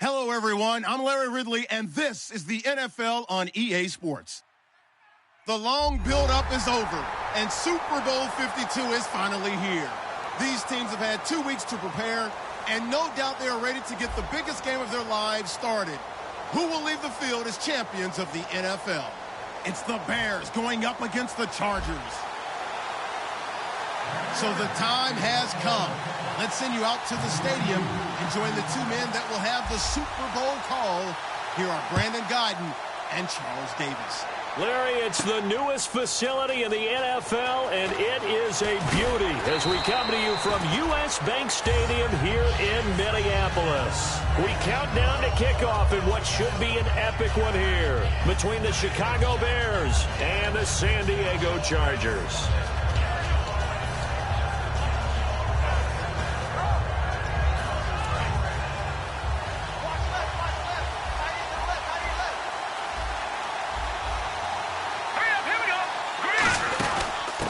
Hello, everyone. I'm Larry Ridley, and this is the NFL on EA Sports. The long build-up is over, and Super Bowl 52 is finally here. These teams have had 2 weeks to prepare, and no doubt they are ready to get the biggest game of their lives started. Who will leave the field as champions of the NFL? It's the Bears going up against the Chargers. So the time has come. Let's send you out to the stadium and join the two men that will have the Super Bowl call. Here are Brandon Guyton and Charles Davis. Larry, it's the newest facility in the NFL, and it is a beauty as we come to you from U.S. Bank Stadium here in Minneapolis. We count down to kickoff in what should be an epic one here between the Chicago Bears and the San Diego Chargers.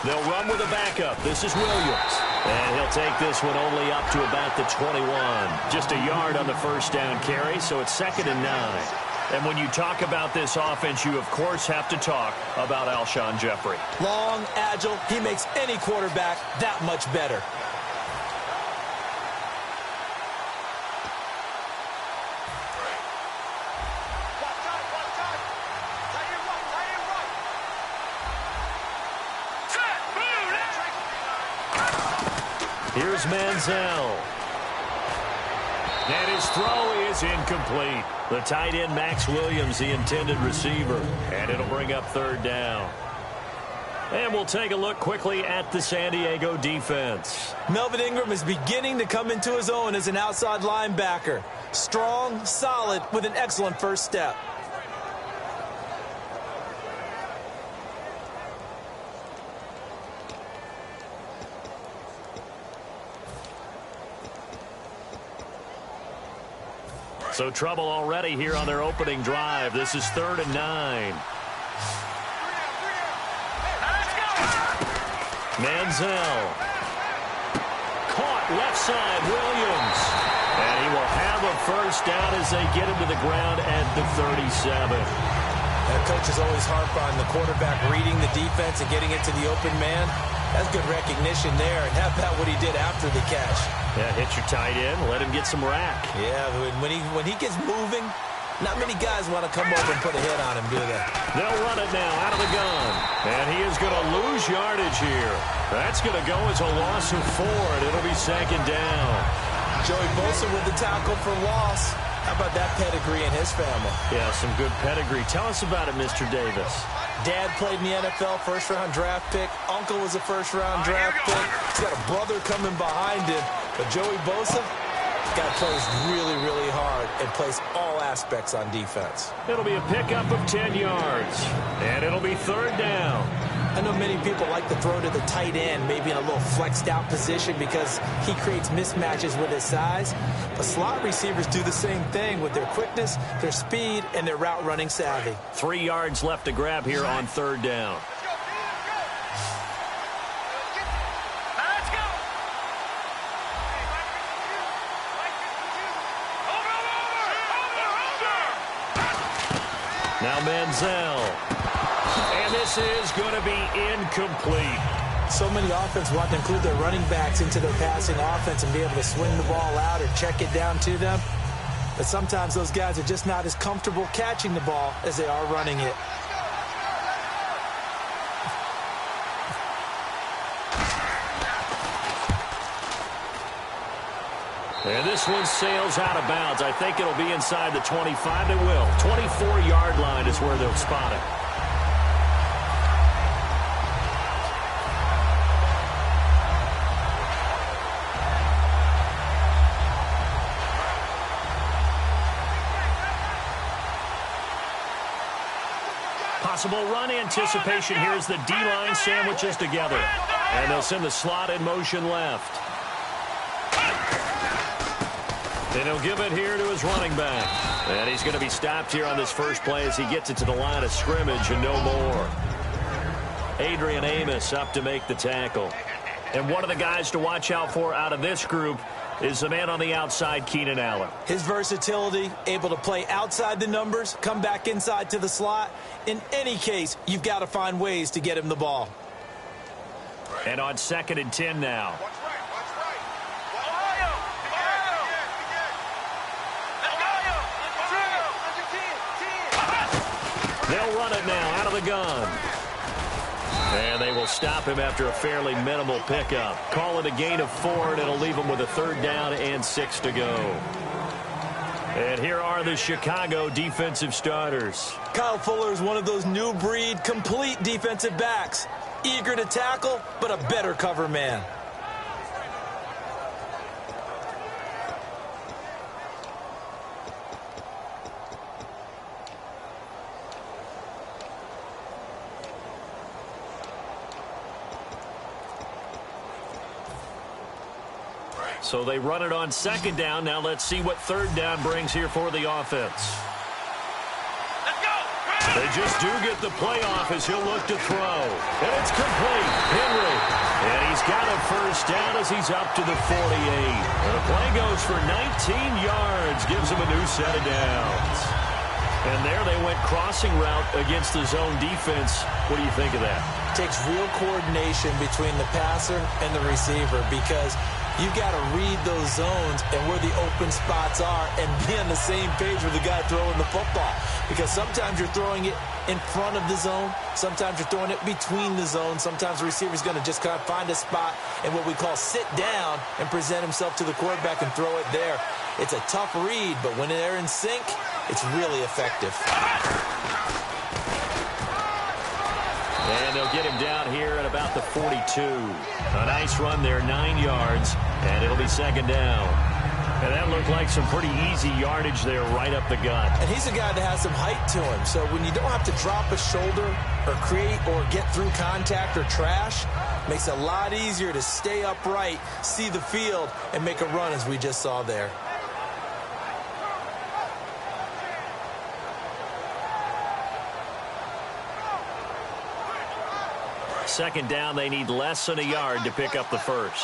They'll run with a backup. This is Williams. And he'll take this one only up to about the 21. Just a yard on the first down carry, so it's 2nd and 9. And when you talk about this offense, you, of course, have to talk about Alshon Jeffrey. Long, agile. He makes any quarterback that much better. Here's Manziel. And his throw is incomplete. The tight end, Max Williams, the intended receiver. And it'll bring up 3rd down. And we'll take a look quickly at the San Diego defense. Melvin Ingram is beginning to come into his own as an outside linebacker. Strong, solid, with an excellent first step. So trouble already here on their opening drive. This is 3rd and 9. Manziel. Caught left side, Williams. And he will have a first down as they get him to the ground at the 37. Coaches always harp on the quarterback reading the defense and getting it to the open man. That's good recognition there, and how about what he did after the catch? Yeah, hit your tight end, let him get some rack. Yeah, when he gets moving, not many guys want to come over and put a hit on him, do they? They'll run it now out of the gun. And he is going to lose yardage here. That's going to go as a loss of 4, and it'll be 2nd down. Joey Bosa with the tackle for loss. How about that pedigree in his family? Yeah, some good pedigree. Tell us about it, Mr. Davis. Dad played in the NFL, first-round draft pick. Uncle was a first-round draft pick. He's got a brother coming behind him. But Joey Bosa, guy plays really, really hard and plays all aspects on defense. It'll be a pickup of 10 yards. And it'll be 3rd down. I know many people like to throw to the tight end, maybe in a little flexed-out position because he creates mismatches with his size. But slot receivers do the same thing with their quickness, their speed, and their route-running savvy. 3 yards left to grab here on 3rd down. Now Manziel. And this is going to be incomplete. So many offenses want to include their running backs into their passing offense and be able to swing the ball out or check it down to them. But sometimes those guys are just not as comfortable catching the ball as they are running it. And this one sails out of bounds. I think it'll be inside the 25. It will. 24-yard line is where they'll spot it. Possible run anticipation here as the D-line sandwiches together. And they'll send the slot in motion left. And he'll give it here to his running back. And he's going to be stopped here on this first play as he gets it to the line of scrimmage and no more. Adrian Amos up to make the tackle. And one of the guys to watch out for out of this group is the man on the outside, Keenan Allen. His versatility, able to play outside the numbers, come back inside to the slot. In any case, you've got to find ways to get him the ball. And on 2nd and 10 now. They'll run it now out of the gun. And they will stop him after a fairly minimal pickup. Call it a gain of 4, and it'll leave him with a 3rd down and 6 to go. And here are the Chicago defensive starters. Kyle Fuller is one of those new breed, complete defensive backs. Eager to tackle, but a better cover man. So they run it on 2nd down. Now let's see what 3rd down brings here for the offense. They just do get the play off as he'll look to throw. And it's complete. Henry. And he's got a 1st down as he's up to the 48. And the play goes for 19 yards. Gives him a new set of downs. And there they went crossing route against the zone defense. What do you think of that? Takes real coordination between the passer and the receiver, because you've got to read those zones and where the open spots are and be on the same page with the guy throwing the football. Because sometimes you're throwing it in front of the zone. Sometimes you're throwing it between the zones. Sometimes the receiver's going to just kind of find a spot and what we call sit down and present himself to the quarterback and throw it there. It's a tough read, but when they're in sync, it's really effective. And they'll get him down here at about the 42. A nice run there, 9 yards, and it'll be 2nd down. And that looked like some pretty easy yardage there right up the gut. And he's a guy that has some height to him, so when you don't have to drop a shoulder or create or get through contact or trash, makes it a lot easier to stay upright, see the field, and make a run as we just saw there. Second down, they need less than a yard to pick up the 1st.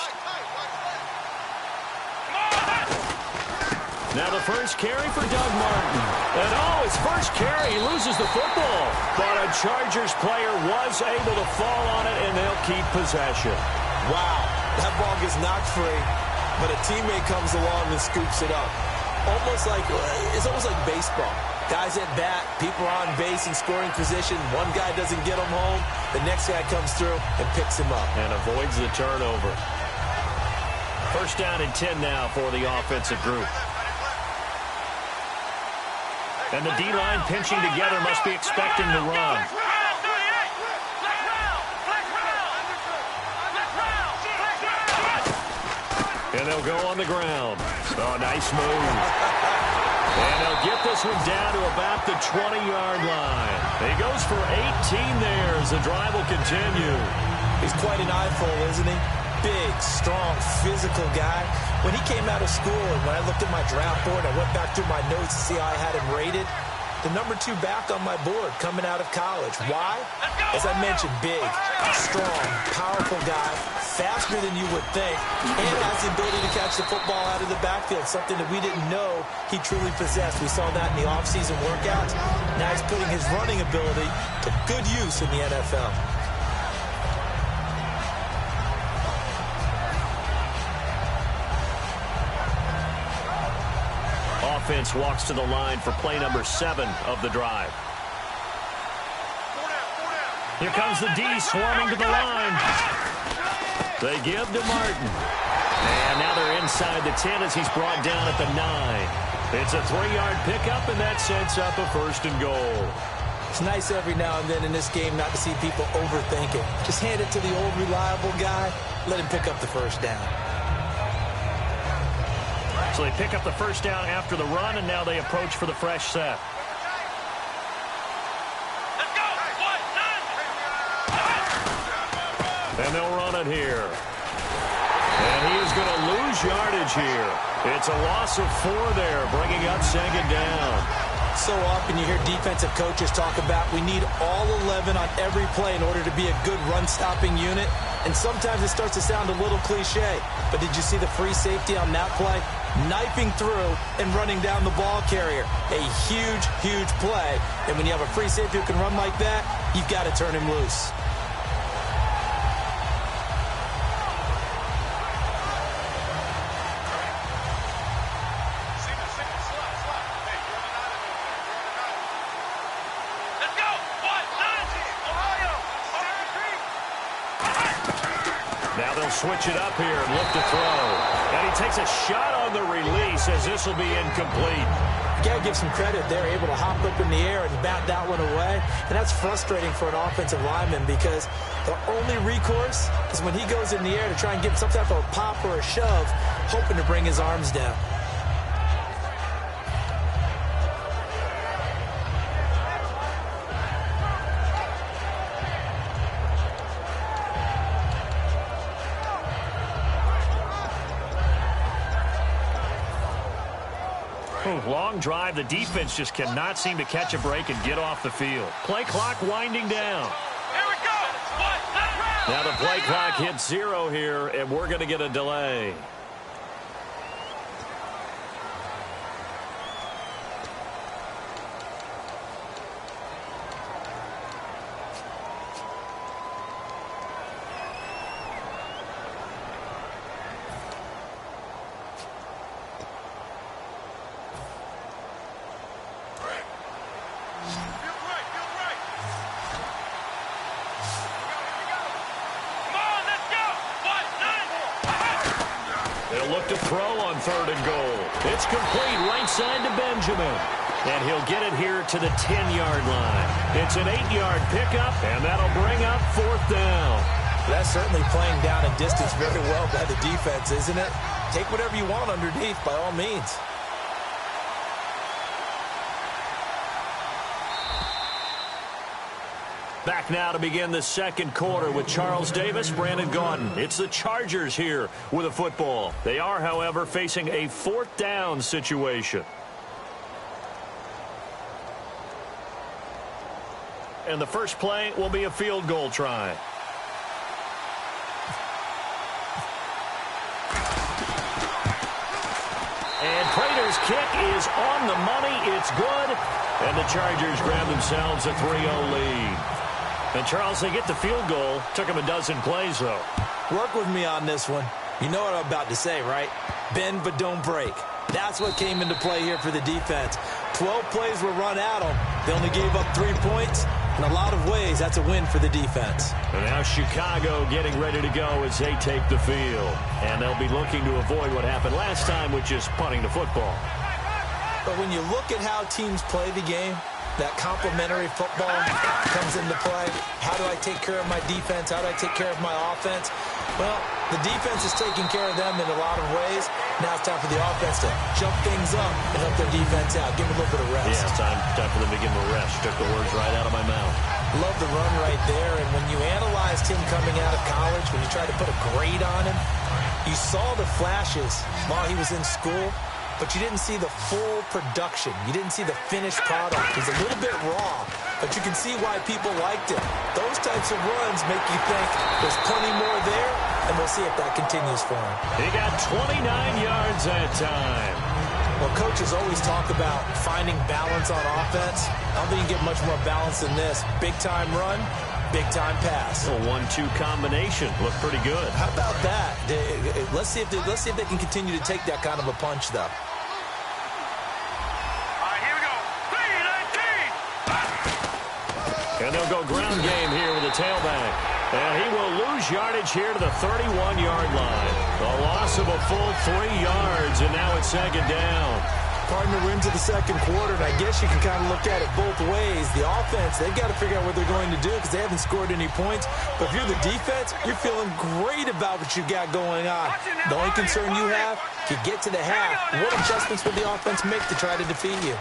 Now the first carry for Doug Martin. And his first carry, he loses the football. But a Chargers player was able to fall on it, and they'll keep possession. Wow, that ball gets knocked free, but a teammate comes along and scoops it up. It's almost like baseball. Guys at bat, people are on base in scoring position. One guy doesn't get him home. The next guy comes through and picks him up. And avoids the turnover. 1st down and 10 now for the offensive group. And the D-line pinching together, must be expecting to run. And they'll go on the ground. Oh, nice move. And they'll get this one down to about the 20-yard line. He goes for 18 there as the drive will continue. He's quite an eyeful, isn't he? Big, strong, physical guy. When he came out of school and when I looked at my draft board, I went back through my notes to see how I had him rated. The number 2 back on my board coming out of college. Why? As I mentioned, big, strong, powerful guy, faster than you would think, and has the ability to catch the football out of the backfield, something that we didn't know he truly possessed. We saw that in the offseason workouts. Now he's putting his running ability to good use in the NFL. Offense walks to the line for play number 7 of the drive. Here comes the D swarming to the line. They give to Martin. And now they're inside the 10 as he's brought down at the 9. It's a 3-yard pickup, and that sets up a 1st and goal. It's nice every now and then in this game not to see people overthink it. Just hand it to the old reliable guy. Let him pick up the 1st down. So they pick up the 1st down after the run, and now they approach for the fresh set. Let's go. And they'll run it here. And he is going to lose yardage here. It's a loss of 4 there, bringing up 2nd down. So so often you hear defensive coaches talk about we need all 11 on every play in order to be a good run-stopping unit. And sometimes it starts to sound a little cliche. But did you see the free safety on that play? Knifing through and running down the ball carrier. A huge, huge play. And when you have a free safety who can run like that, you've got to turn him loose. Now they'll switch it up here and look to throw. And he takes a shot on the release as this will be incomplete. You got to give some credit. They're able to hop up in the air and bat that one away. And that's frustrating for an offensive lineman because the only recourse is when he goes in the air to try and get some type of a pop or a shove, hoping to bring his arms down. Long drive. The defense just cannot seem to catch a break and get off the field. Play clock winding down. Here we go. Now the play clock hits 0 here, and we're going to get a delay. They'll look to throw on 3rd and goal. It's complete right side to Benjamin. And he'll get it here to the 10-yard line. It's an 8-yard pickup, and that'll bring up 4th down. That's certainly playing down a distance very well by the defense, isn't it? Take whatever you want underneath by all means. Back now to begin the second quarter with Charles Davis, Brandon Gaudin. It's the Chargers here with a football. They are, however, facing a 4th down situation. And the first play will be a field goal try. And Prater's kick is on the money. It's good. And the Chargers grab themselves a 3-0 lead. And, Charles, they get the field goal. Took them a dozen plays, though. Work with me on this one. You know what I'm about to say, right? Bend but don't break. That's what came into play here for the defense. 12 plays were run at them. They only gave up 3 points. In a lot of ways, that's a win for the defense. And now Chicago getting ready to go as they take the field. And they'll be looking to avoid what happened last time, which is punting the football. But when you look at how teams play the game, that complementary football comes into play. How do I take care of my defense? How do I take care of my offense? Well, the defense is taking care of them in a lot of ways. Now it's time for the offense to jump things up and help their defense out. Give them a little bit of rest. Yeah, it's time for them to give them a rest. Took the words right out of my mouth. Love the run right there. And when you analyzed him coming out of college, when you tried to put a grade on him, you saw the flashes while he was in school, but you didn't see the full production. You didn't see the finished product. It was a little bit raw, but you can see why people liked it. Those types of runs make you think there's plenty more there, and we'll see if that continues for him. He got 29 yards that time. Well, coaches always talk about finding balance on offense. I don't think you get much more balance than this. Big-time run, big-time pass. A 1-2 combination. Looked pretty good. How about that? Let's see if they can continue to take that kind of a punch, though. And they'll go ground game here with a tailback. And he will lose yardage here to the 31-yard line. A loss of a full 3 yards, and now it's 2nd down. Partner wins of the second quarter, and I guess you can kind of look at it both ways. The offense, they've got to figure out what they're going to do because they haven't scored any points. But if you're the defense, you're feeling great about what you got going on. The only concern you have, to get to the half, what adjustments will the offense make to try to defeat you?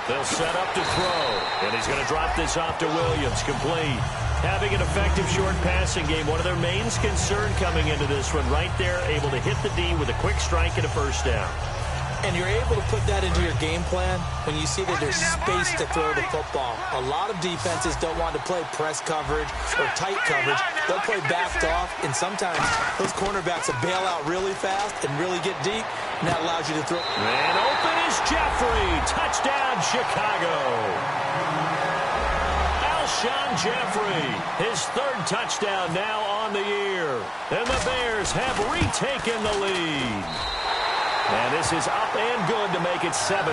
They'll set up to throw, and he's going to drop this off to Williams, complete. Having an effective short passing game, one of their main concern coming into this one right there, able to hit the D with a quick strike and a first down. And you're able to put that into your game plan when you see that there's space to throw the football. A lot of defenses don't want to play press coverage or tight coverage. They'll play backed off, and sometimes those cornerbacks will bail out really fast and really get deep, and that allows you to throw. And open is Jeffrey. Touchdown, Chicago. Alshon Jeffrey, his third touchdown now on the year. And the Bears have retaken the lead. And this is up and good to make it 7-3.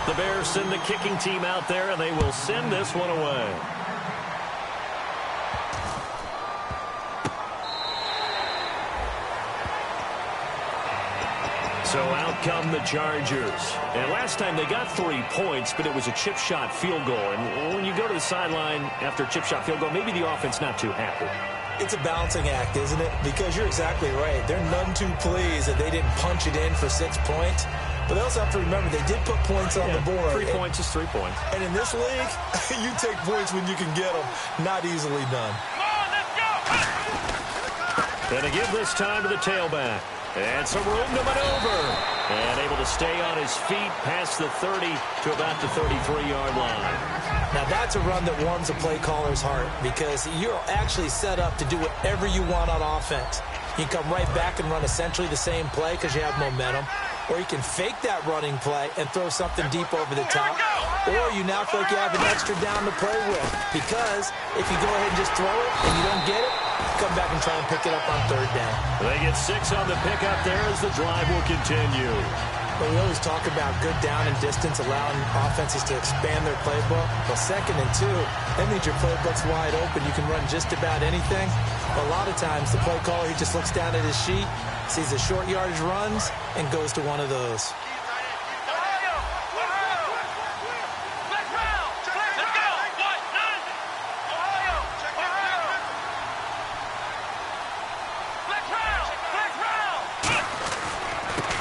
The Bears send the kicking team out there, and they will send this one away. So out come the Chargers. And last time they got 3 points, but it was a chip shot field goal. And when you go to the sideline after a chip shot field goal, maybe the offense not too happy. It's a balancing act, isn't it? Because you're exactly right. They're none too pleased that they didn't punch it in for 6 points. But they also have to remember they did put points on the board. 3 points is 3 points. And in this league, you take points when you can get them. Not easily done. And to give this time to the tailback. And some room to maneuver. And able to stay on his feet past the 30 to about the 33-yard line. Now that's a run that warms a play caller's heart because you're actually set up to do whatever you want on offense. You can come right back and run essentially the same play because you have momentum. Or you can fake that running play and throw something deep over the top. Or you now feel like you have an extra down to play with. Because if you go ahead and just throw it and you don't get it, come back and try and pick it up on 3rd down. They get 6 on the pickup there as the drive will continue. But we always talk about good down and distance, allowing offenses to expand their playbook. Well, 2nd and 2, that means your playbook's wide open. You can run just about anything. But a lot of times, the play caller, he just looks down at his sheet, sees the short yardage runs, and goes to one of those.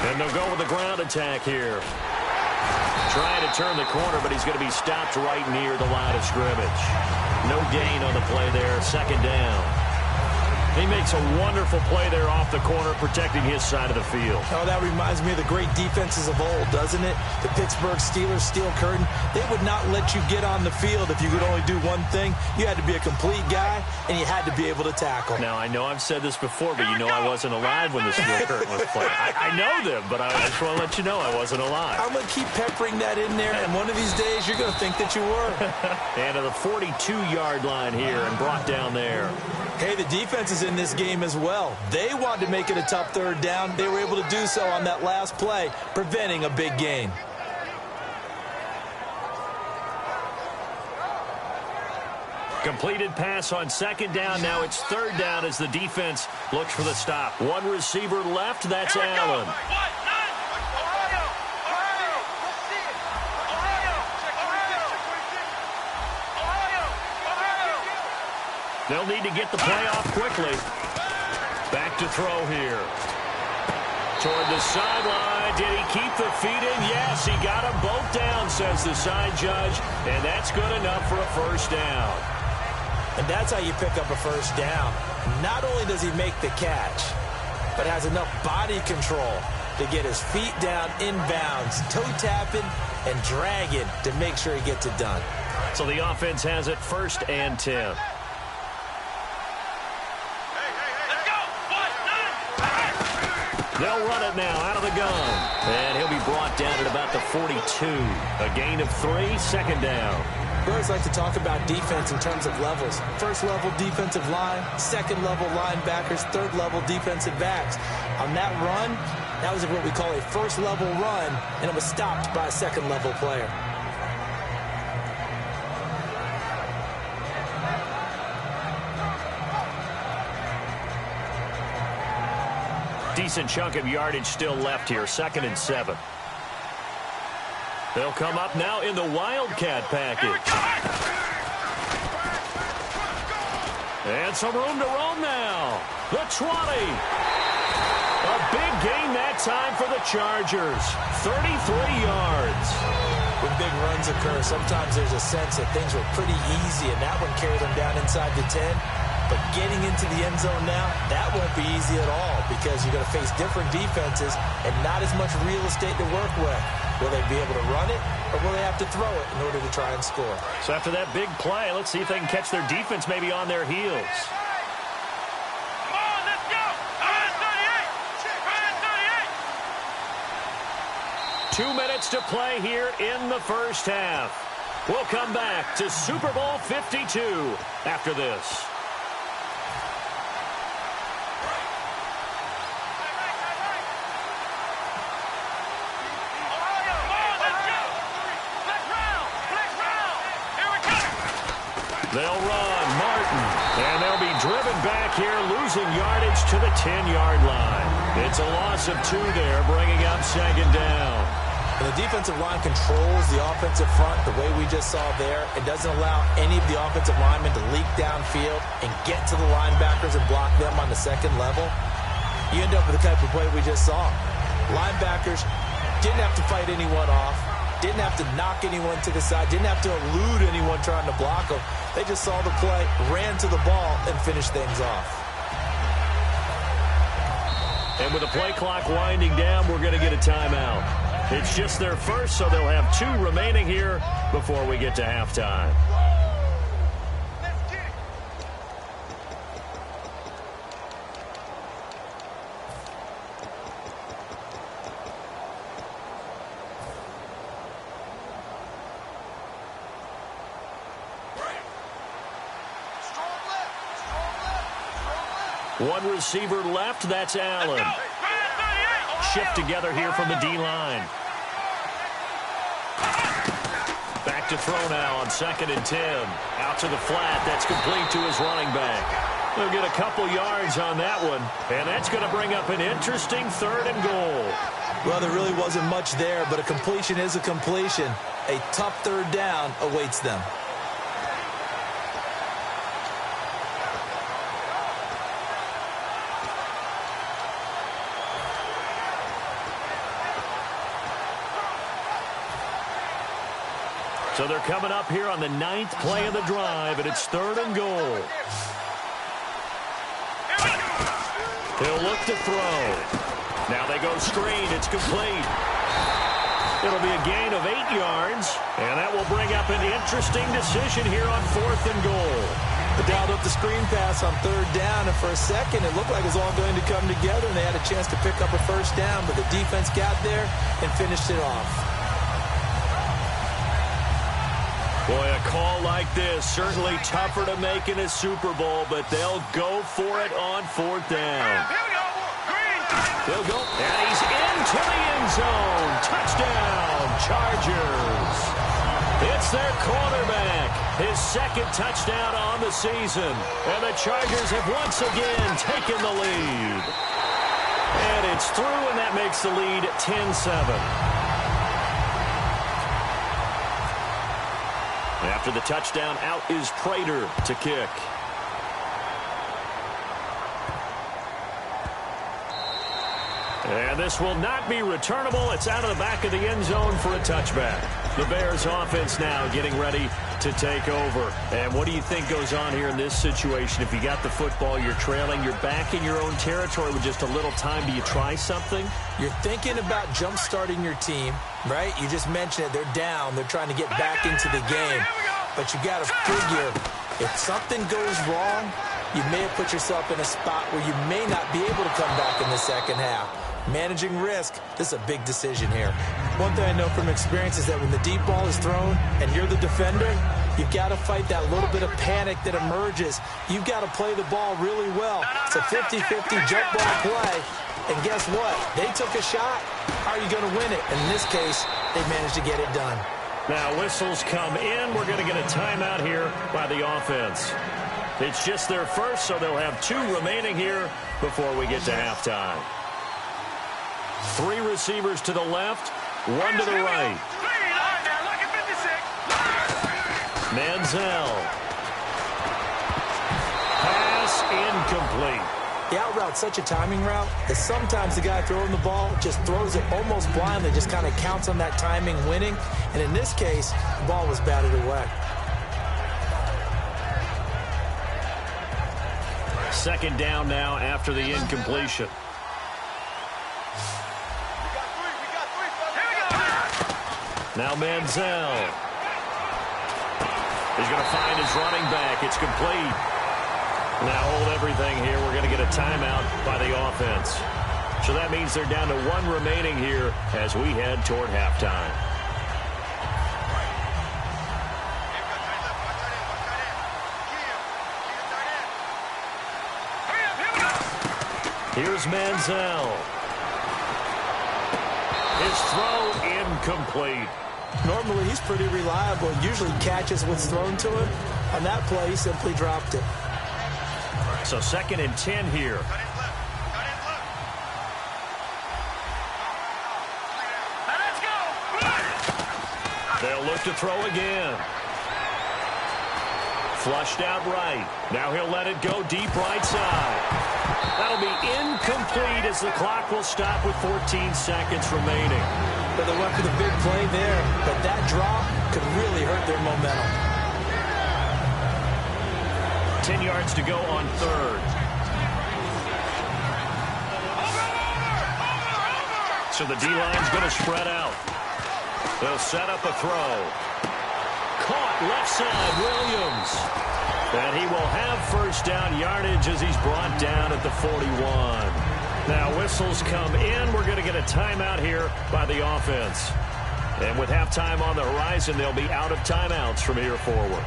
And they'll go with the ground attack here. Trying to turn the corner, but he's going to be stopped right near the line of scrimmage. No gain on the play there, 2nd down. He makes a wonderful play there off the corner, protecting his side of the field. Oh, that reminds me of the great defenses of old, doesn't it? The Pittsburgh Steelers steel curtain. They would not let you get on the field if you could only do one thing. You had to be a complete guy, and you had to be able to tackle. Now, I know I've said this before, but you know I wasn't alive when the steel curtain was played. I know them, but I just want to let you know I wasn't alive. I'm going to keep peppering that in there, and one of these days you're going to think that you were. And to the 42-yard line here and brought down there. Hey, the defense is in this game as well. They wanted to make it a tough 3rd down. They were able to do so on that last play, preventing a big gain. Completed pass on 2nd down. Now it's 3rd down as the defense looks for the stop. One receiver left. That's Allen. They'll need to get the play off quickly. Back to throw here. Toward the sideline. Did he keep the feet in? Yes, he got them both down, says the side judge. And that's good enough for a 1st down. And that's how you pick up a 1st down. Not only does he make the catch, but has enough body control to get his feet down inbounds, toe tapping and dragging to make sure he gets it done. So the offense has it 1st and 10. They'll run it now out of the gun. And he'll be brought down at about the 42. A gain of 3, 2nd down. We always like to talk about defense in terms of levels. 1st level defensive line, 2nd level linebackers, 3rd level defensive backs. On that run, that was what we call a 1st level run, and it was stopped by a 2nd level player. Decent chunk of yardage still left here. 2nd and 7. They'll come up now in the Wildcat package. And some room to roam now. The 20. A big gain that time for the Chargers. 33 yards. When big runs occur, sometimes there's a sense that things were pretty easy, and that one carried them down inside the 10. But getting into the end zone now, that won't be easy at all because you're going to face different defenses and not as much real estate to work with. Will they be able to run it, or will they have to throw it in order to try and score? So after that big play, let's see if they can catch their defense maybe on their heels. 2 minutes to play here in the first half. We'll come back to Super Bowl 52 after this. They'll run. Martin. And they'll be driven back here, losing yardage to the 10-yard line. It's a loss of 2 there, bringing up second down. And the defensive line controls the offensive front the way we just saw there. It doesn't allow any of the offensive linemen to leak downfield and get to the linebackers and block them on the second level. You end up with the type of play we just saw. Linebackers didn't have to fight anyone off, didn't have to knock anyone to the side, didn't have to elude anyone trying to block them. They just saw the play, ran to the ball, and finished things off. And with the play clock winding down, we're going to get a timeout. It's just their first, so they'll have 2 remaining here before we get to halftime. One receiver left, that's Allen. Shift together here from the D-line. Back to throw now on 2nd and 10. Out to the flat, that's complete to his running back. They'll get a couple yards on that one, and that's going to bring up an interesting 3rd and goal. Well, there really wasn't much there, but a completion is a completion. A tough 3rd down awaits them. So they're coming up here on the 9th play of the drive, and it's 3rd and goal. He'll look to throw. Now they go screen. It's complete. It'll be a gain of 8 yards, and that will bring up an interesting decision here on 4th and goal. They dialed up the screen pass on 3rd down, and for a second it looked like it was all going to come together, and they had a chance to pick up a 1st down, but the defense got there and finished it off. Boy, a call like this, certainly tougher to make in a Super Bowl, but they'll go for it on 4th down. They'll go, and he's into the end zone. Touchdown, Chargers. It's their quarterback, his 2nd touchdown on the season, and the Chargers have once again taken the lead. And it's through, and that makes the lead 10-7. After the touchdown, out is Prater to kick. And this will not be returnable. It's out of the back of the end zone for a touchback. The Bears offense now getting ready to take over. And what do you think goes on here in this situation? If you got the football, you're trailing, you're back in your own territory with just a little time. Do you try something? You're thinking about jump-starting your team, right? You just mentioned it. They're down. They're trying to get back into the game. But you got to figure, if something goes wrong, you may have put yourself in a spot where you may not be able to come back in the second half. Managing risk, this is a big decision here. One thing I know from experience is that when the deep ball is thrown and you're the defender, you've got to fight that little bit of panic that emerges. You've got to play the ball really well. It's a 50-50 jump ball play. And guess what? They took a shot. How are you going to win it? And in this case, they managed to get it done. Now whistles come in. We're going to get a timeout here by the offense. It's just their first, so they'll have 2 remaining here before we get to halftime. 3 receivers to the left, 1 to the right. Manziel. Pass incomplete. The out route's such a timing route that sometimes the guy throwing the ball just throws it almost blindly, just kind of counts on that timing winning. And in this case, the ball was batted away. Second down now after the incompletion. Now Manziel. He's going to find his running back. It's complete. Now hold everything here. We're going to get a timeout by the offense. So that means they're down to one remaining here as we head toward halftime. Here's Manziel. His throw incomplete. Normally, he's pretty reliable. Usually catches what's thrown to him. On that play, he simply dropped it. So 2nd and 10 here. They'll look to throw again. Flushed out right. Now he'll let it go deep right side. That'll be incomplete as the clock will stop with 14 seconds remaining. But they went for the big play there, but that drop could really hurt their momentum. 10 yards to go on 3rd. So the D-line's going to spread out. They'll set up a throw. Caught left side, Williams. And he will have first down yardage as he's brought down at the 41. Now whistles come in. We're going to get a timeout here by the offense. And with halftime on the horizon, they'll be out of timeouts from here forward.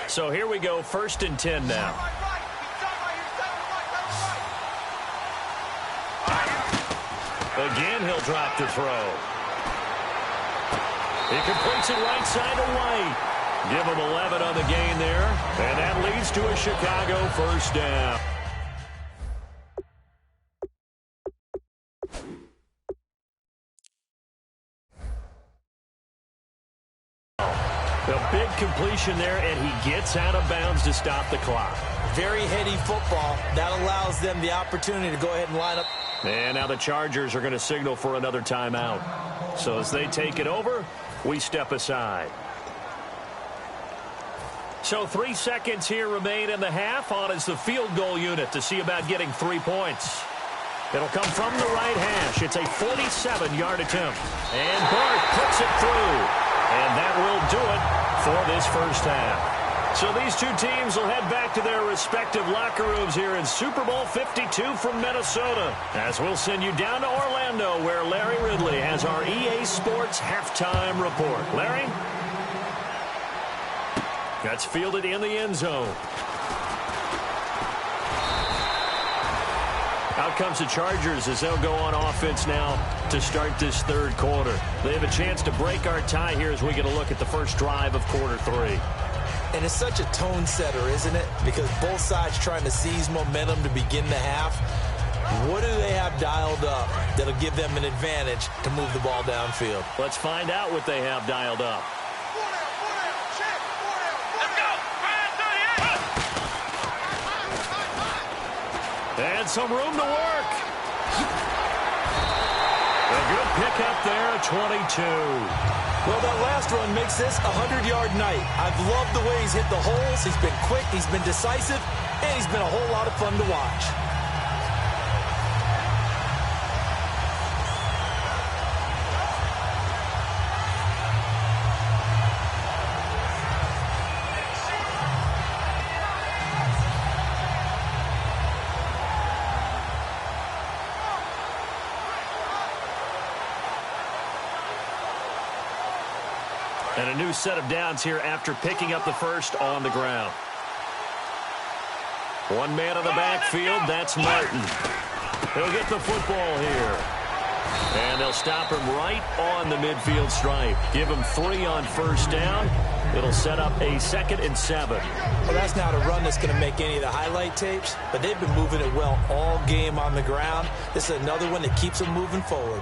So here we go, 1st and 10 now. Again, he'll drop the throw. He completes it right side to White. Give him 11 on the gain there. And that leads to a Chicago first down. A big completion there, and he gets out of bounds to stop the clock. Very heady football. That allows them the opportunity to go ahead and line up. And now the Chargers are going to signal for another timeout. So as they take it over, we step aside. So 3 seconds here remain in the half. On is the field goal unit to see about getting 3 points. It'll come from the right hash. It's a 47-yard attempt. And Bart puts it through. And that will do it for this first half. So these two teams will head back to their respective locker rooms here in Super Bowl 52 from Minnesota. As we'll send you down to Orlando, where Larry Ridley has our EA Sports halftime report. Larry? That's fielded in the end zone. Out comes the Chargers as they'll go on offense now to start this third quarter. They have a chance to break our tie here as we get a look at the first drive of quarter 3. And it's such a tone setter, isn't it? Because both sides trying to seize momentum to begin the half. What do they have dialed up that'll give them an advantage to move the ball downfield? Let's find out what they have dialed up. And some room to work. A good pickup there at 22. Well, that last run makes this a 100-yard night. I've loved the way he's hit the holes. He's been quick, he's been decisive, and he's been a whole lot of fun to watch. And a new set of downs here after picking up the first on the ground. One man on the backfield, that's Martin. He'll get the football here. And they'll stop him right on the midfield stripe. Give him 3 on first down. It'll set up a 2nd and 7. Well, that's not a run that's going to make any of the highlight tapes, but they've been moving it well all game on the ground. This is another one that keeps them moving forward.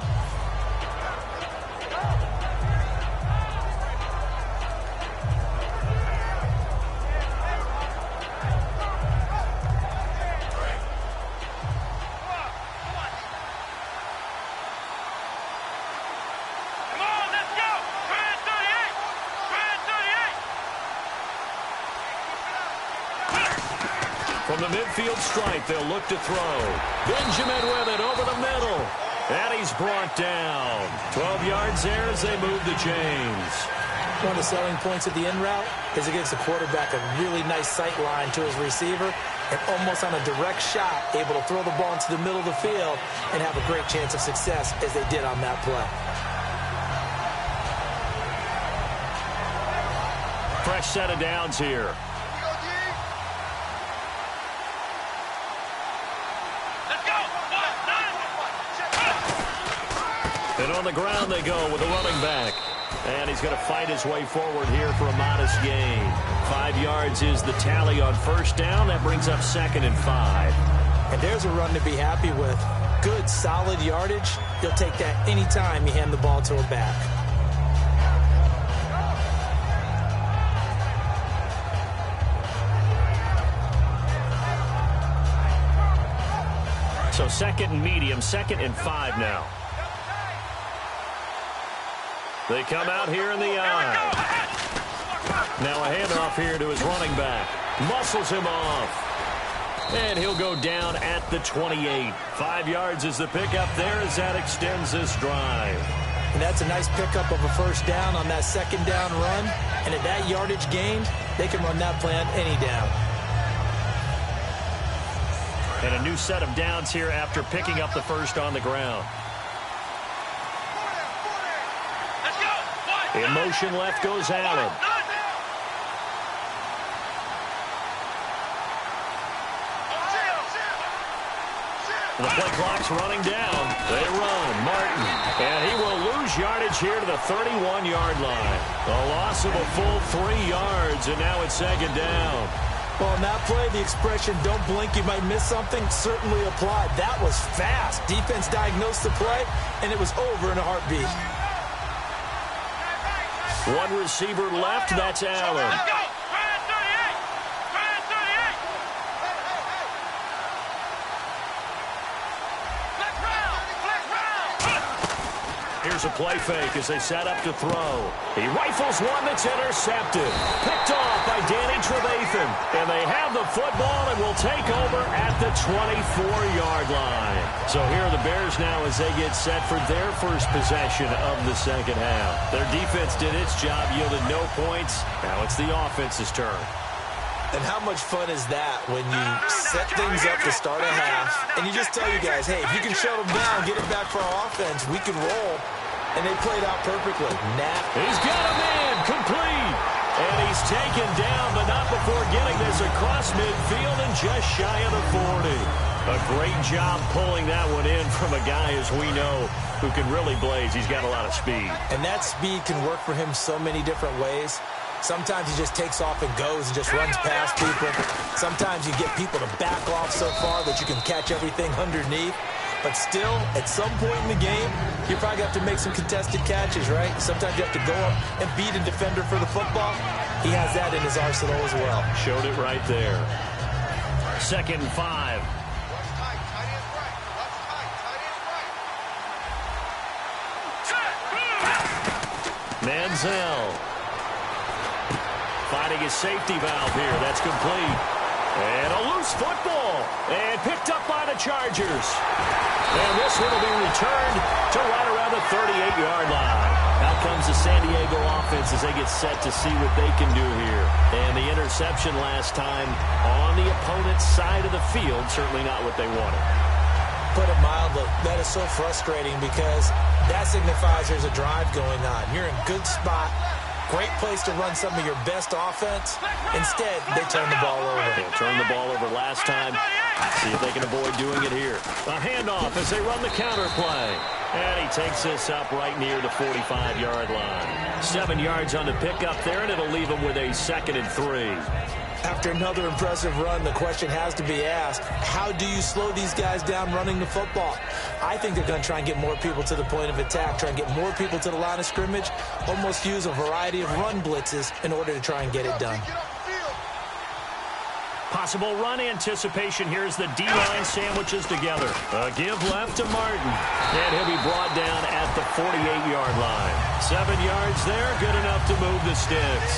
From the midfield stripe, they'll look to throw. Benjamin with it over the middle. And he's brought down. 12 yards there as they move the chains. One of the selling points of the in route is it gives the quarterback a really nice sight line to his receiver and almost on a direct shot able to throw the ball into the middle of the field and have a great chance of success as they did on that play. Fresh set of downs here. And on the ground they go with the running back. And he's going to fight his way forward here for a modest gain. 5 yards is the tally on first down. That brings up 2nd and 5. And there's a run to be happy with. Good, solid yardage. You'll take that anytime you hand the ball to a back. So 2nd and medium, 2nd and 5 now. They come out here in the eye. Now a handoff here to his running back. Muscles him off. And he'll go down at the 28. 5 yards is the pickup there as that extends this drive. And that's a nice pickup of a first down on that second down run. And at that yardage gained, they can run that play on any down. And a new set of downs here after picking up the first on the ground. In motion left goes Allen. The play clock's running down. They run. Martin. And he will lose yardage here to the 31-yard line. A loss of a full 3 yards, and now it's 2nd down. Well, in that play, the expression, don't blink, you might miss something, certainly applied. That was fast. Defense diagnosed the play, and it was over in a heartbeat. One receiver left, that's Allen. Let's go! Here's a play fake as they set up to throw. He rifles one that's intercepted. Picked off by Danny Trevathan. And they have the football and will take over at the 24-yard line. So here are the Bears now as they get set for their first possession of the second half. Their defense did its job, yielded no points. Now it's the offense's turn. And how much fun is that when you set things up to start a half and you just tell you guys, hey, if you can shut them down, get it back for our offense, we can roll. And they played out perfectly. He's got a man complete. And he's taken down, but not before getting this across midfield and just shy of the 40. A great job pulling that one in from a guy, as we know, who can really blaze. He's got a lot of speed. And that speed can work for him so many different ways. Sometimes he just takes off and goes and just runs past people. Sometimes you get people to back off so far that you can catch everything underneath. But still, at some point in the game, you probably have to make some contested catches, right? Sometimes you have to go up and beat a defender for the football. He has that in his arsenal as well. Showed it right there. 2nd and 5. Manziel. Finding his safety valve here. That's complete. And a loose football. And picked up by the Chargers. And this one will be returned to right around the 38-yard line. Out comes the San Diego offense as they get set to see what they can do here. And the interception last time on the opponent's side of the field, certainly not what they wanted. Put it mildly, that is so frustrating because that signifies there's a drive going on. You're in good spot. Great place to run some of your best offense. Instead, they turn the ball over. They turned the ball over last time. See if they can avoid doing it here. A handoff as they run the counter play. And he takes this up right near the 45-yard line. 7 yards on the pickup there, and it'll leave him with a 2nd and 3. After another impressive run, the question has to be asked, how do you slow these guys down running the football? I think they're going to try and get more people to the point of attack, try and get more people to the line of scrimmage, almost use a variety of run blitzes in order to try and get it done. Possible run anticipation here as the D-line sandwiches together. A give left to Martin. And he'll be brought down at the 48-yard line. 7 yards there, good enough to move the sticks.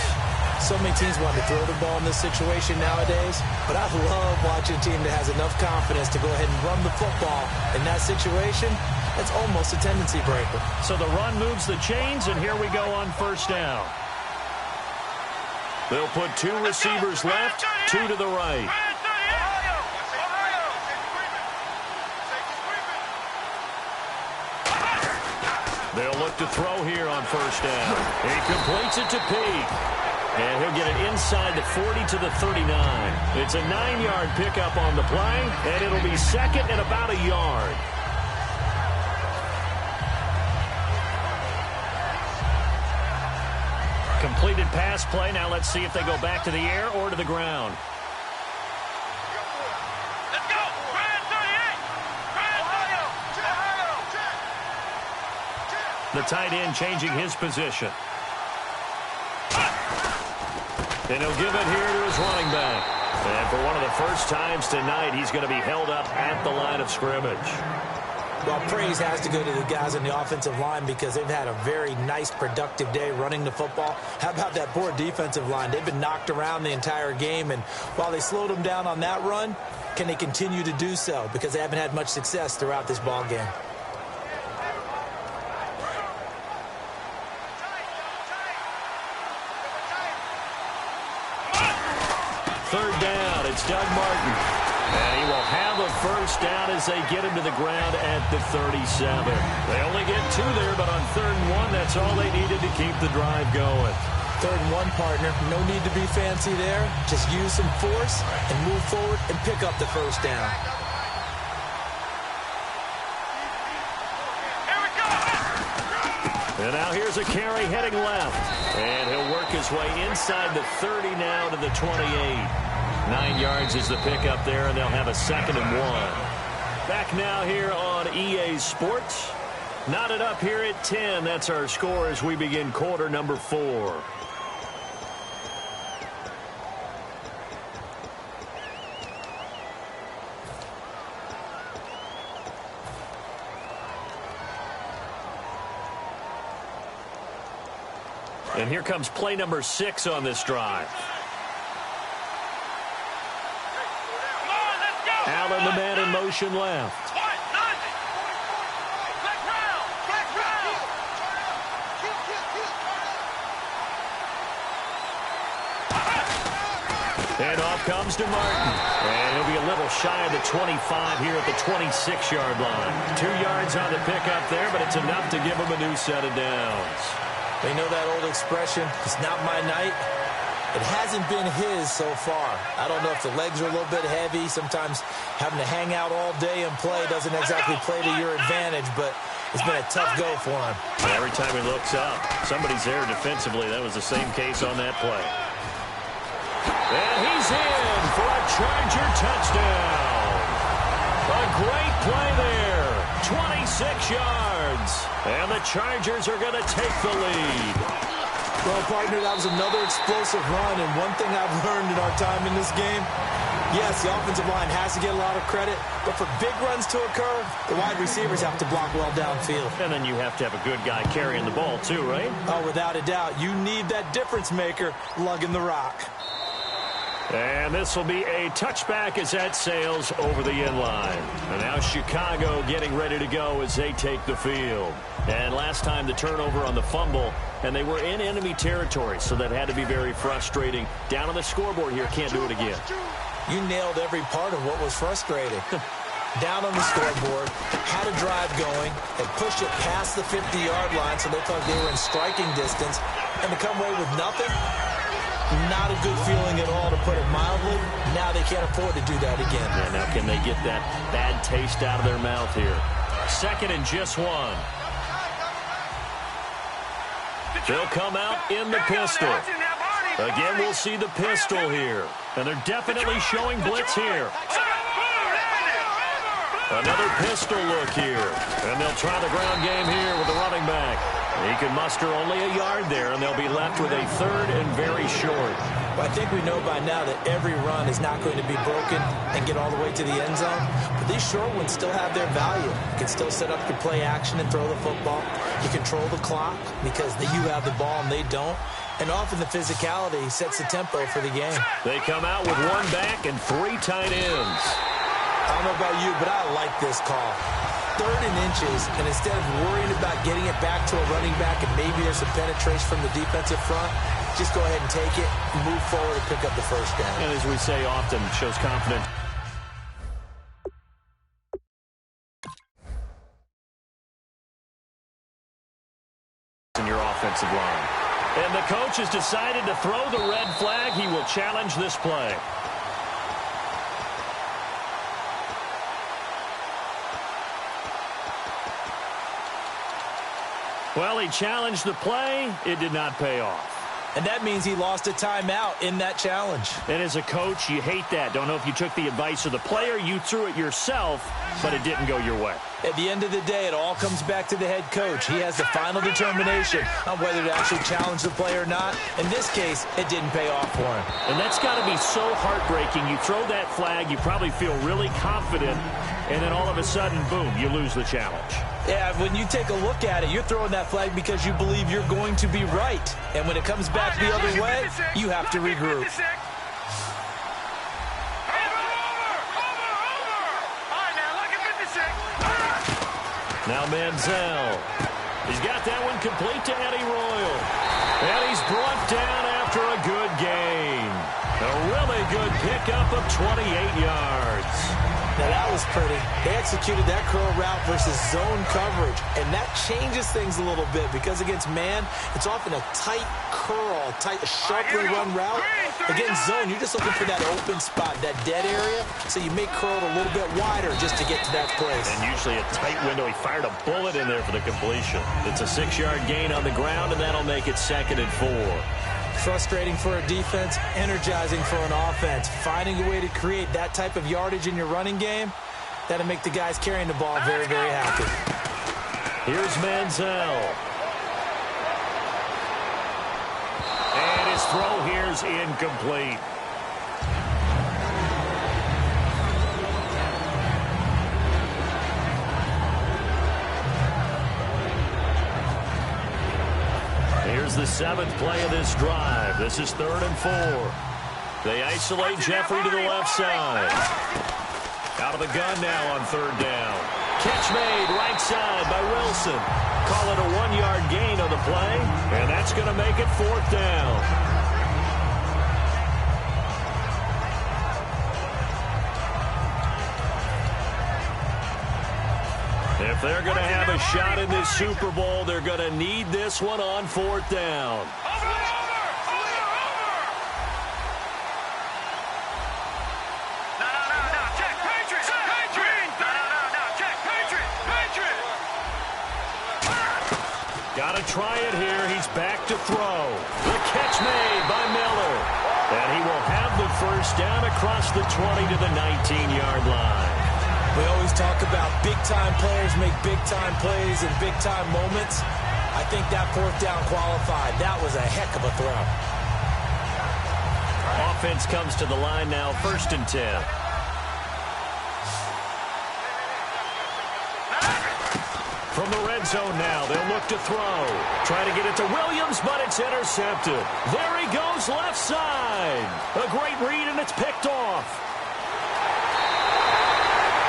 So many teams want to throw the ball in this situation nowadays, but I love watching a team that has enough confidence to go ahead and run the football. In that situation, it's almost a tendency breaker. So the run moves the chains, and here we go on first down. They'll put 2 receivers left, 2 to the right. They'll look to throw here on first down. He completes it to Peak. And he'll get it inside the 40 to the 39. It's a 9-yard pickup on the play, and it'll be second and about a yard. Completed pass play. Now let's see if they go back to the air or to the ground. Let's go. Brand 38. The tight end changing his position. And he'll give it here to his running back. And for one of the first times tonight, he's going to be held up at the line of scrimmage. Well, praise has to go to the guys on the offensive line because they've had a very nice, productive day running the football. How about that poor defensive line? They've been knocked around the entire game, and while they slowed them down on that run, can they continue to do so? Because they haven't had much success throughout this ball game. Third down, it's Doug Martin. And he will have a first down as they get him to the ground at the 37. They only get 2 there, but on 3rd and 1, that's all they needed to keep the drive going. 3rd and 1, partner. No need to be fancy there. Just use some force and move forward and pick up the first down. And now here's a carry heading left. And he'll work his way inside the 30 now to the 28. 9 yards is the pickup there, and they'll have a 2nd and 1. Back now here on EA Sports. Knotted up here at 10. That's our score as we begin quarter number 4. And here comes play number 6 on this drive. Allen, the man in motion left. And off comes to Martin. And he'll be a little shy of the 25 here at the 26-yard line. 2 yards on the pickup there, but it's enough to give him a new set of downs. They know that old expression, it's not my night. It hasn't been his so far. I don't know if the legs are a little bit heavy. Sometimes having to hang out all day and play doesn't exactly play to your advantage, but it's been a tough go for him. Every time he looks up, somebody's there defensively. That was the same case on that play. And he's in for a Charger touchdown. A great play there. 26 yards. And the Chargers are going to take the lead. Well, partner, that was another explosive run, and one thing I've learned in our time in this game, yes, the offensive line has to get a lot of credit, but for big runs to occur, the wide receivers have to block well downfield. And then you have to have a good guy carrying the ball too, right? Oh, without a doubt. You need that difference maker lugging the rock. And this will be a touchback as that sails over the end line. And now Chicago getting ready to go as they take the field. And last time the turnover on the fumble, and they were in enemy territory, so that had to be very frustrating. Down on the scoreboard here, can't do it again. You nailed every part of what was frustrating. Down on the scoreboard, had a drive going, and pushed it past the 50-yard line so they thought they were in striking distance, and to come away with nothing, not a good feeling at all, to put it mildly. Now they can't afford to do that again. Yeah, now can they get that bad taste out of their mouth here? 2nd and just 1. They'll come out in the pistol. Again, we'll see the pistol here. And they're definitely showing blitz here. Another pistol look here. And they'll try the ground game here with the running back. He can muster only a yard there, and they'll be left with a 3rd and very short. Well, I think we know by now that every run is not going to be broken and get all the way to the end zone. But these short ones still have their value. You can still set up your play action and throw the football. You control the clock because you have the ball and they don't. And often the physicality sets the tempo for the game. They come out with one back and 3 tight ends. I don't know about you, but I like this call. 3rd and inches, and instead of worrying about getting it back to a running back and maybe there's some penetration from the defensive front, just go ahead and take it, move forward, and pick up the first down. And as we say often, shows confidence in your offensive line. And the coach has decided to throw the red flag. He will challenge this play. Well, he challenged the play. It did not pay off. And that means he lost a timeout in that challenge. And as a coach, you hate that. Don't know if you took the advice of the player. You threw it yourself, but it didn't go your way. At the end of the day, it all comes back to the head coach. He has the final determination on whether to actually challenge the play or not. In this case, it didn't pay off for him. And that's got to be so heartbreaking. You throw that flag, you probably feel really confident, and then all of a sudden, boom, you lose the challenge. Yeah, when you take a look at it, you're throwing that flag because you believe you're going to be right. And when it comes back the other way, you have to regroup. Now Manziel. He's got that one complete to Eddie Royal. And he's brought down after a good gain. A really good pickup of 28 yards. Now that was pretty. They executed that curl route versus zone coverage, and that changes things a little bit because against man, it's often a tight curl, a sharply run route. Against zone, you're just looking for that open spot, that dead area, so you may curl it a little bit wider just to get to that place. And usually a tight window. He fired a bullet in there for the completion. It's a 6-yard gain on the ground, and that'll make it 2nd and 4. Frustrating for a defense, energizing for an offense. Finding a way to create that type of yardage in your running game, that'll make the guys carrying the ball very, very happy. Here's Manziel. And his throw here's incomplete. Here's the 7th play of this drive. This is 3rd and 4. They isolate Jeffrey to the left side. Out of the gun now on 3rd down. Catch made right side by Wilson. Call it a 1-yard gain on the play, and that's going to make it 4th down. If they're going to have a shot in this Super Bowl, they're going to need this one on 4th down. Got to try it here. He's back to throw. The catch made by Miller. And he will have the first down across the 20 to the 19-yard line. We always talk about big-time players make big-time plays in big-time moments. I think that 4th down qualified. That was a heck of a throw. Offense comes to the line now, 1st and 10. From the red zone now, they'll look to throw. Trying to get it to Williams, but it's intercepted. There he goes, left side. A great read, and it's picked off.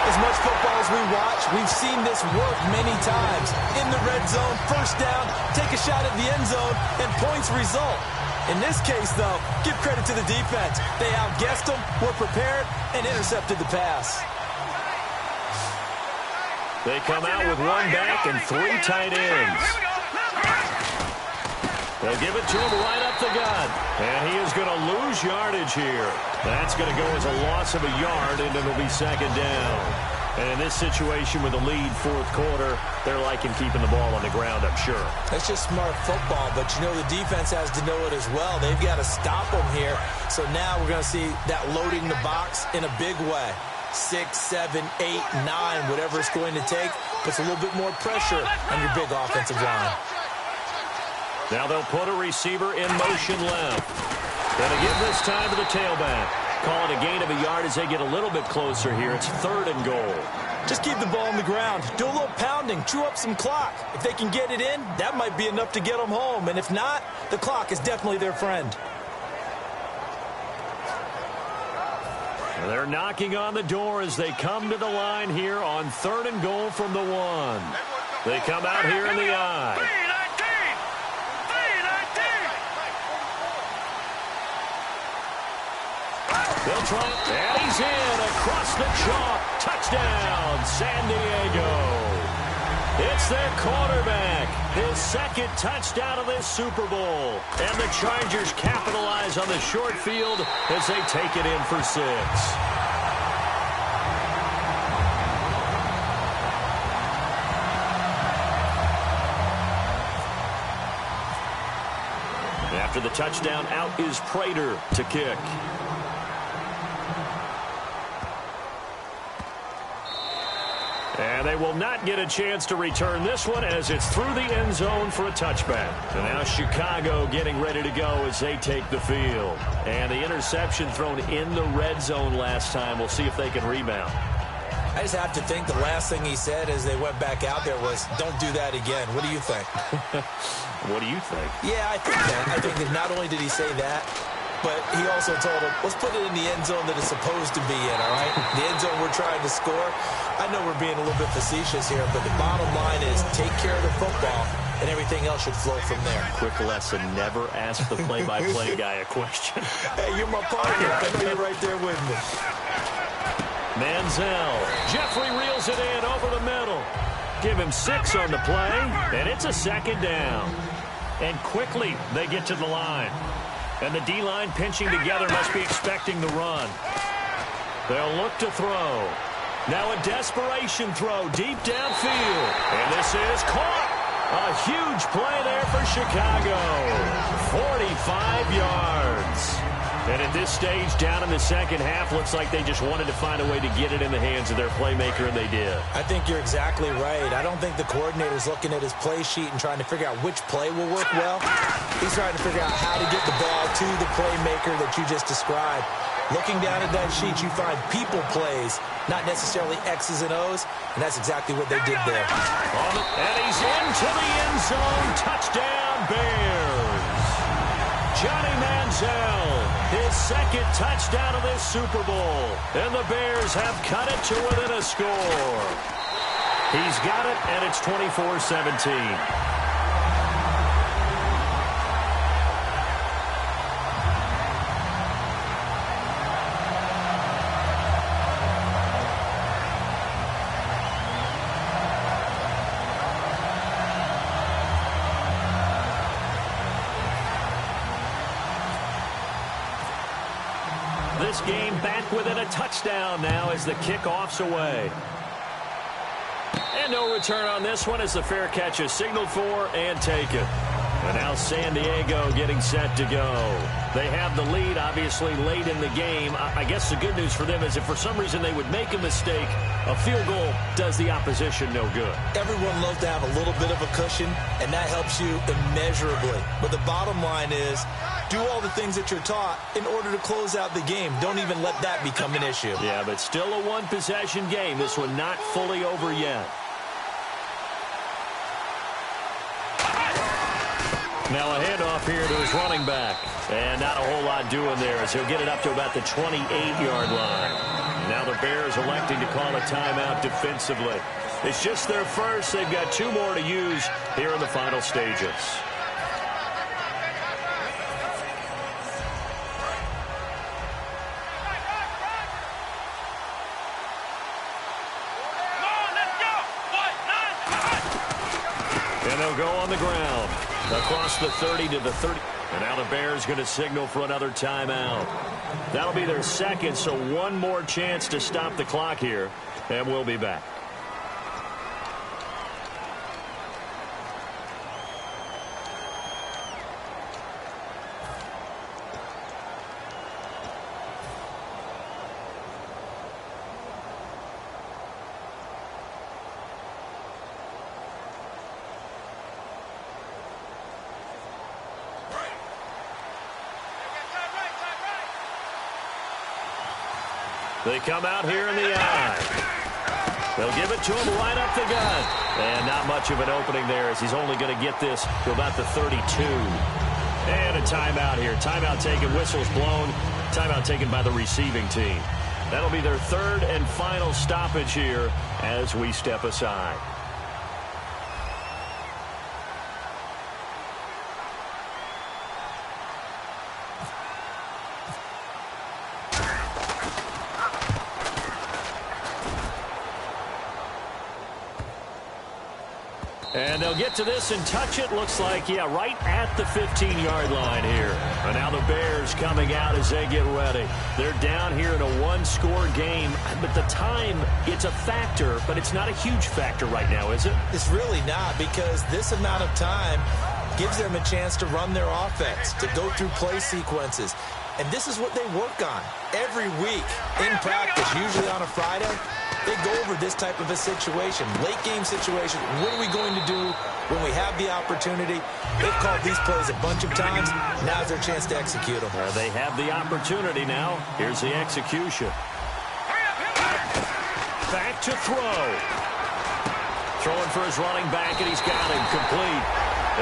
As much football as we watch, we've seen this work many times. In the red zone, 1st down, take a shot at the end zone, and points result. In this case, though, give credit to the defense. They outguessed them, were prepared, and intercepted the pass. They come out with 1 back and 3 tight ends. They'll give it to him right up the gut. And he is going to lose yardage here. That's going to go as a loss of a yard, and it'll be 2nd down. And in this situation with the lead 4th quarter, they're liking keeping the ball on the ground, I'm sure. That's just smart football, but you know the defense has to know it as well. They've got to stop them here. So now we're going to see that loading the box in a big way. 6, 7, 8, 9, whatever it's going to take, puts a little bit more pressure on your big offensive line. Now they'll put a receiver in motion left. Gonna give this time to the tailback. Call it a gain of a yard as they get a little bit closer here. It's 3rd and goal. Just keep the ball on the ground. Do a little pounding. Chew up some clock. If they can get it in, that might be enough to get them home. And if not, the clock is definitely their friend. They're knocking on the door as they come to the line here on 3rd and goal from the 1. They come out here in the I. They'll try it, and he's in across the chalk. Touchdown, San Diego. It's their quarterback, his 2nd touchdown of this Super Bowl. And the Chargers capitalize on the short field as they take it in for 6. After the touchdown, out is Prater to kick. And they will not get a chance to return this one as it's through the end zone for a touchback. And now Chicago getting ready to go as they take the field. And the interception thrown in the red zone last time. We'll see if they can rebound. I just have to think the last thing he said as they went back out there was, don't do that again. What do you think? What do you think? Yeah, I think that. I think that not only did he say that, but he also told him, let's put it in the end zone that it's supposed to be in, all right? The end zone we're trying to score. I know we're being a little bit facetious here, but the bottom line is take care of the football, and everything else should flow from there. Quick lesson, never ask the play-by-play guy a question. Hey, you're my partner. I know you're right there with me. Manziel. Jeffrey reels it in over the middle. Give him 6 on the play, and it's a 2nd down. And quickly they get to the line. And the D-line pinching together must be expecting the run. They'll look to throw. Now a desperation throw deep downfield. And this is caught. A huge play there for Chicago. 45 yards. And at this stage, down in the second half, looks like they just wanted to find a way to get it in the hands of their playmaker, and they did. I think you're exactly right. I don't think the coordinator's looking at his play sheet and trying to figure out which play will work well. He's trying to figure out how to get the ball to the playmaker that you just described. Looking down at that sheet, you find people plays, not necessarily X's and O's, and that's exactly what they did there. And he's into the end zone. Touchdown, Bears. Johnny Manziel, his 2nd touchdown of this Super Bowl. And the Bears have cut it to within a score. He's got it, and it's 24-17. This game back within a touchdown now as the kickoff's away. And no return on this one as the fair catch is signaled for and taken. And now San Diego getting set to go. They have the lead, obviously, late in the game. I guess the good news for them is if for some reason they would make a mistake, a field goal does the opposition no good. Everyone loves to have a little bit of a cushion, and that helps you immeasurably. But the bottom line is, do all the things that you're taught in order to close out the game. Don't even let that become an issue. Yeah, but still a one-possession game. This one not fully over yet. Now a handoff here to his running back. And not a whole lot doing there as he'll get it up to about the 28-yard line. Now the Bears electing to call a timeout defensively. It's just their first. They've got 2 more to use here in the final stages. And they'll go on the ground. Across the 30 to the 30. And now the Bears going to signal for another timeout. That'll be their 2nd, so 1 more chance to stop the clock here. And we'll be back. They come out here in the I. They'll give it to him right up the gun. And not much of an opening there as he's only going to get this to about the 32. And a timeout here. Timeout taken, whistles blown. Timeout taken by the receiving team. That'll be their third and final stoppage here as we step aside. And they'll get to this and touch it. Looks like, yeah, right at the 15-yard line here. And now the Bears coming out as they get ready. They're down here in a one-score game. But the time, it's a factor, but it's not a huge factor right now, is it? It's really not, because this amount of time gives them a chance to run their offense, to go through play sequences. And this is what they work on every week in practice, usually on a Friday. They go over this type of a situation, late-game situation. What are we going to do when we have the opportunity? They've called these plays a bunch of times. Now's their chance to execute them. They have the opportunity now. Here's the execution. Back to throw. Throwing for his running back, and he's got him complete.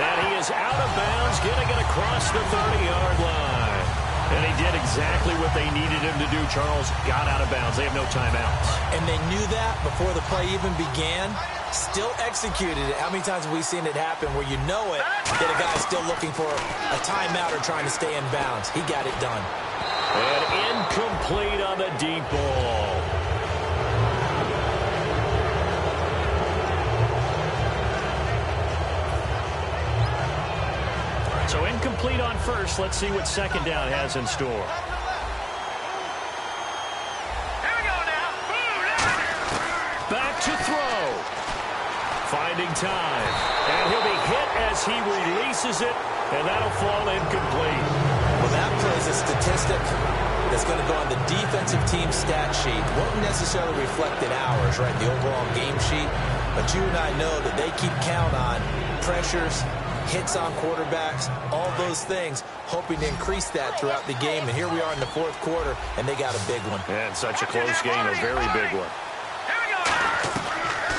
And he is out of bounds, getting it across the 30-yard line. And he did exactly what they needed him to do, Charles. Got out of bounds. They have no timeouts. And they knew that before the play even began. Still executed it. How many times have we seen it happen where you know it, that a guy's still looking for a timeout or trying to stay in bounds? He got it done. And incomplete on the deep ball. So incomplete on first. Let's see what second down has in store. Here we go now. Back to throw. Finding time. And he'll be hit as he releases it. And that'll fall incomplete. Well, that plays a statistic that's going to go on the defensive team stat sheet. Won't necessarily reflect in ours, right, the overall game sheet. But you and I know that they keep count on pressures, hits on quarterbacks, all those things, hoping to increase that throughout the game. And here we are in the fourth quarter, and they got a big one. And such a close game, a very big one.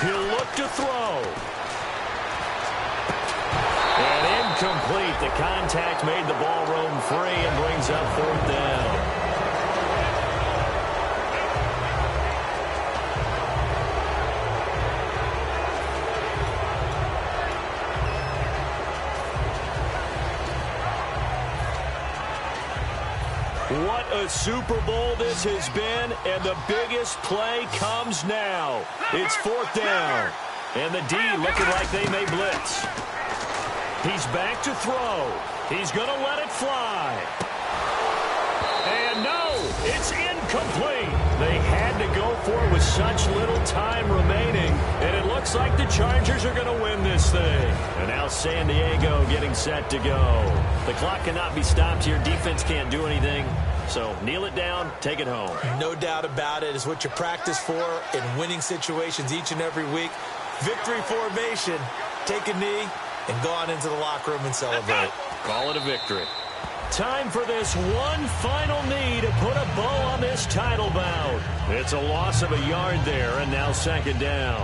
He'll look to throw. And incomplete. The contact made the ball roam free and brings up fourth down. What a Super Bowl this has been, and the biggest play comes now. It's fourth down, and the D looking like they may blitz. He's back to throw. He's going to let it fly. And no, it's incomplete. They had to go for it with such little time remaining, and it looks like the Chargers are going to win this thing. And now San Diego getting set to go. The clock cannot be stopped here. Defense can't do anything. So kneel it down, take it home. No doubt about it. It's what you practice for in winning situations each and every week. Victory formation. Take a knee and go on into the locker room and celebrate. Call it a victory. Time for this one final knee to put a bow on this title bout. It's a loss of a yard there, and now second down.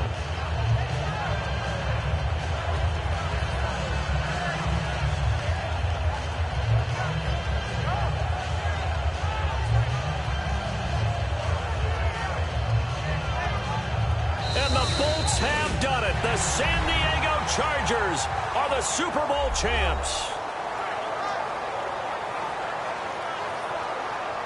And the Bolts have done it. The San Diego Chargers are the Super Bowl champs.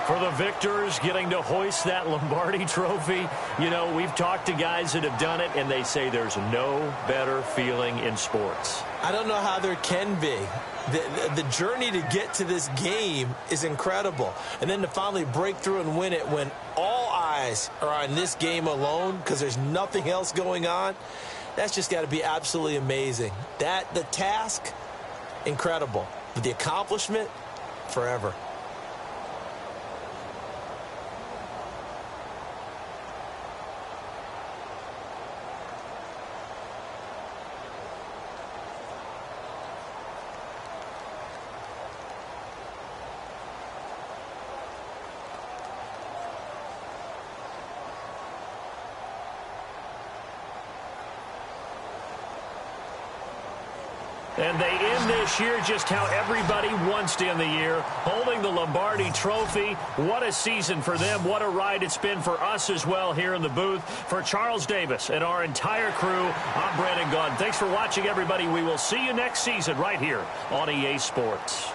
For the victors getting to hoist that Lombardi trophy, you know, we've talked to guys that have done it, and they say there's no better feeling in sports. I don't know how there can be. The journey to get to this game is incredible. And then to finally break through and win it when all eyes are on this game alone because there's nothing else going on, that's just got to be absolutely amazing. The task, incredible. But the accomplishment, forever. And they end this year just how everybody wants to end the year, holding the Lombardi Trophy. What a season for them. What a ride it's been for us as well here in the booth. For Charles Davis and our entire crew, I'm Brandon Gaudin. Thanks for watching, everybody. We will see you next season right here on EA Sports.